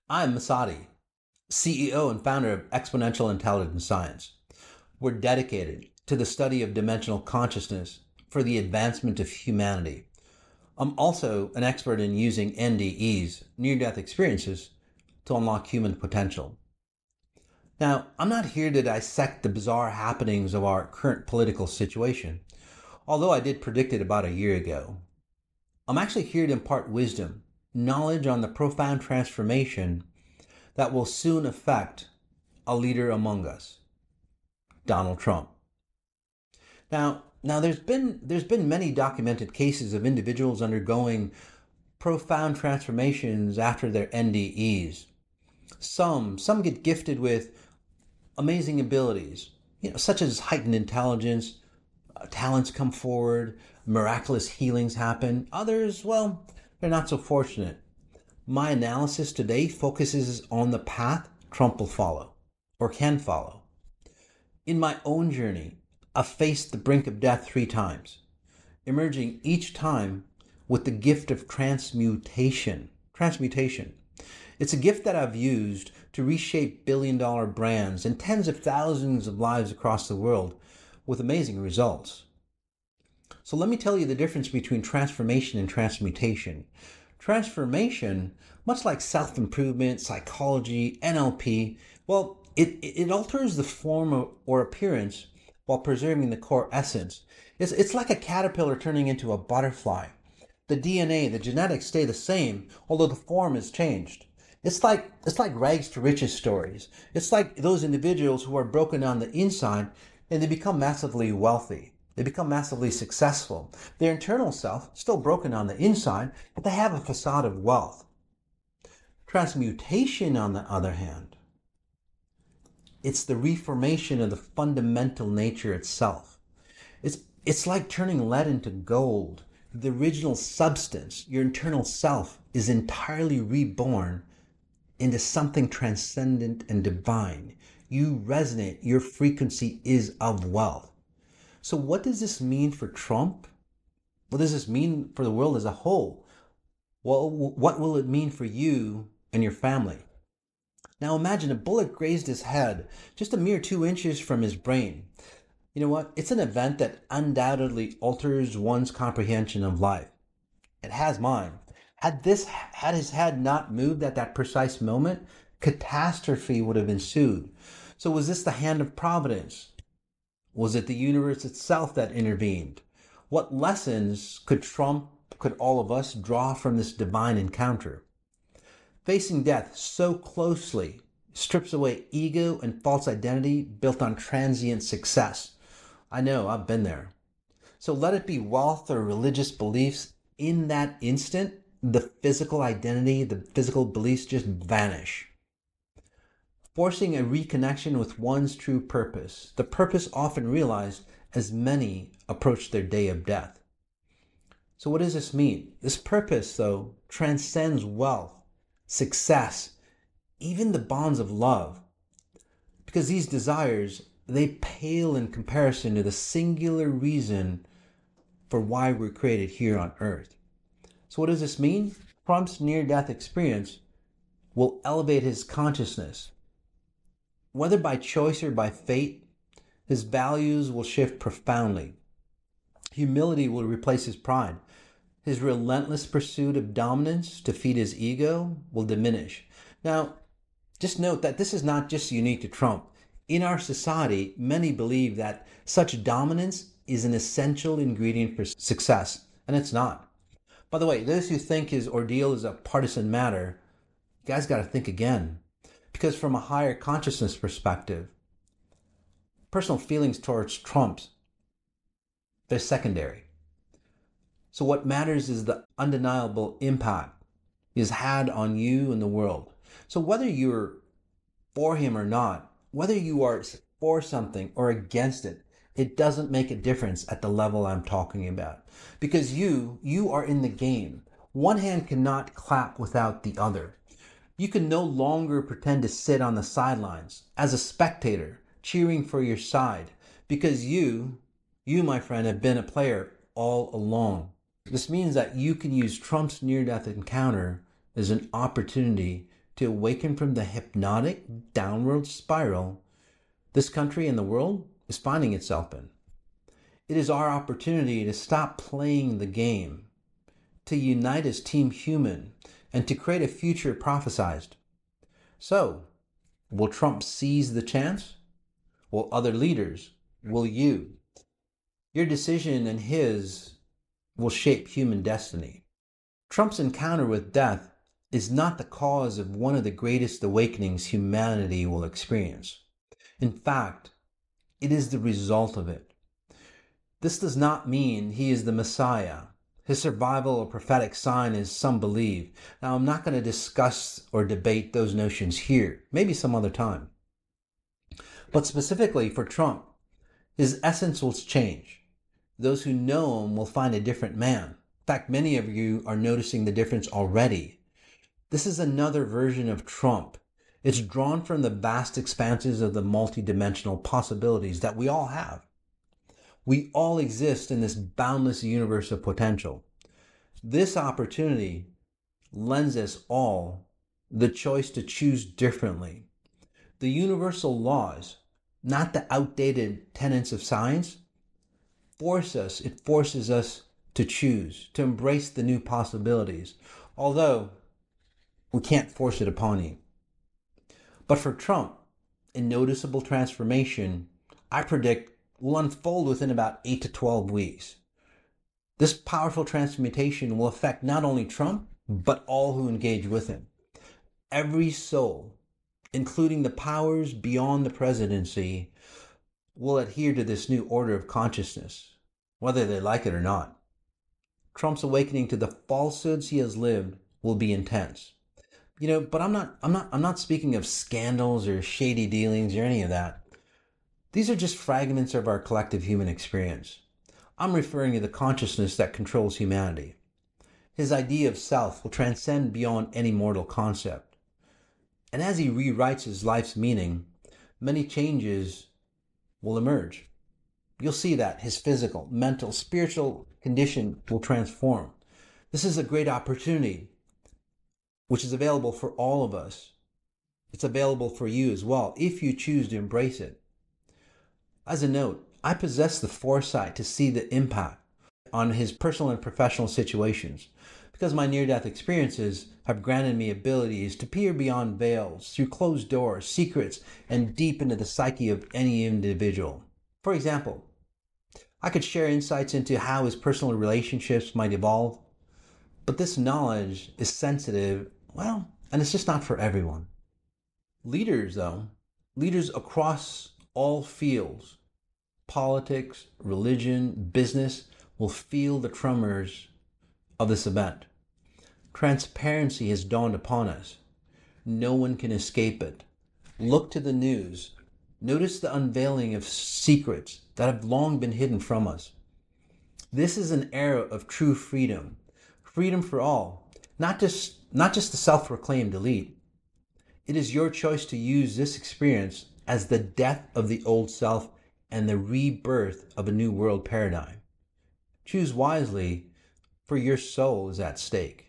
I'm Masati, CEO and founder of Xponential Intelligence Science. We're dedicated to the study of dimensional consciousness for the advancement of humanity. I'm also an expert in using NDEs, near-death experiences, to unlock human potential. Now, I'm not here to dissect the bizarre happenings of our current political situation, although I did predict it about a year ago. I'm actually here to impart wisdom, knowledge on the profound transformation that will soon affect a leader among us, Donald Trump. Now there's been many documented cases of individuals undergoing profound transformations after their NDEs. Some get gifted with amazing abilities, such as heightened intelligence, talents come forward, miraculous healings happen. Others, well, they're not so fortunate. My analysis today focuses on the path Trump will follow, or can follow. In my own journey, I've faced the brink of death 3 times, emerging each time with the gift of transmutation. Transmutation. It's a gift that I've used to reshape billion-dollar brands and tens of thousands of lives across the world with amazing results. So let me tell you the difference between transformation and transmutation. Transformation, much like self-improvement, psychology, NLP, well, it alters the form or appearance while preserving the core essence. It's like a caterpillar turning into a butterfly. The DNA, the genetics stay the same, although the form is changed. It's like rags to riches stories. It's like those individuals who are broken on the inside and they become massively wealthy. They become massively successful. Their internal self, still broken on the inside, but they have a facade of wealth. Transmutation, on the other hand, it's the reformation of the fundamental nature itself. It's like turning lead into gold. The original substance, your internal self, is entirely reborn into something transcendent and divine. You resonate, your frequency is of wealth. So what does this mean for Trump? What does this mean for the world as a whole? Well, what will it mean for you and your family? Now imagine a bullet grazed his head, just a mere 2 inches from his brain. You know what? It's an event that undoubtedly alters one's comprehension of life. It has mine. Had his head not moved at that precise moment, catastrophe would have ensued. So was this the hand of providence? Was it the universe itself that intervened? What lessons could Trump, could all of us draw from this divine encounter? Facing death so closely strips away ego and false identity built on transient success. I know, I've been there. So let it be wealth or religious beliefs. In that instant, the physical identity, the physical beliefs just vanish, forcing a reconnection with one's true purpose, the purpose often realized as many approach their day of death. So what does this mean? This purpose, though, transcends wealth, success, even the bonds of love, because these desires, they pale in comparison to the singular reason for why we're created here on earth. So what does this mean? Trump's near-death experience will elevate his consciousness. Whether by choice or by fate, his values will shift profoundly. Humility will replace his pride. His relentless pursuit of dominance to feed his ego will diminish. Now, just note that this is not just unique to Trump. In our society, many believe that such dominance is an essential ingredient for success, and it's not. By the way, those who think his ordeal is a partisan matter, you guys got to think again. Because from a higher consciousness perspective, personal feelings towards Trump, they're secondary. So what matters is the undeniable impact he has had on you and the world. So whether you're for him or not, whether you are for something or against it, it doesn't make a difference at the level I'm talking about. Because you are in the game. One hand cannot clap without the other. You can no longer pretend to sit on the sidelines as a spectator, cheering for your side, because you, my friend, have been a player all along. This means that you can use Trump's near-death encounter as an opportunity to awaken from the hypnotic downward spiral this country and the world is finding itself in. It is our opportunity to stop playing the game, to unite as Team Human, and to create a future prophesized. So, will Trump seize the chance? Will other leaders? Will you? Your decision and his will shape human destiny. Trump's encounter with death is not the cause of one of the greatest awakenings humanity will experience. In fact, it is the result of it. This does not mean he is the Messiah. His survival a prophetic sign, as some believe. Now, I'm not going to discuss or debate those notions here, maybe some other time. But specifically for Trump, his essence will change. Those who know him will find a different man. In fact, many of you are noticing the difference already. This is another version of Trump. It's drawn from the vast expanses of the multidimensional possibilities that we all have. We all exist in this boundless universe of potential. This opportunity lends us all the choice to choose differently. The universal laws, not the outdated tenets of science, forces us to choose, to embrace the new possibilities, although we can't force it upon you. But for Trump, a noticeable transformation, I predict, will unfold within about 8 to 12 weeks. This powerful transmutation will affect not only Trump, but all who engage with him. Every soul, including the powers beyond the presidency, will adhere to this new order of consciousness, whether they like it or not. Trump's awakening to the falsehoods he has lived will be intense. But I'm not speaking of scandals or shady dealings or any of that. These are just fragments of our collective human experience. I'm referring to the consciousness that controls humanity. His idea of self will transcend beyond any mortal concept. And as he rewrites his life's meaning, many changes will emerge. You'll see that his physical, mental, spiritual condition will transform. This is a great opportunity, which is available for all of us. It's available for you as well, if you choose to embrace it. As a note, I possess the foresight to see the impact on his personal and professional situations, because my near-death experiences have granted me abilities to peer beyond veils, through closed doors, secrets, and deep into the psyche of any individual. For example, I could share insights into how his personal relationships might evolve, but this knowledge is sensitive, and it's just not for everyone. Leaders across all fields, politics, religion, business, will feel the tremors of this event. Transparency has dawned upon us. No one can escape it. Look to the news. Notice the unveiling of secrets that have long been hidden from us. This is an era of true freedom. Freedom for all, not just the self-proclaimed elite. It is your choice to use this experience as the death of the old self and the rebirth of a new world paradigm. Choose wisely, for your soul is at stake.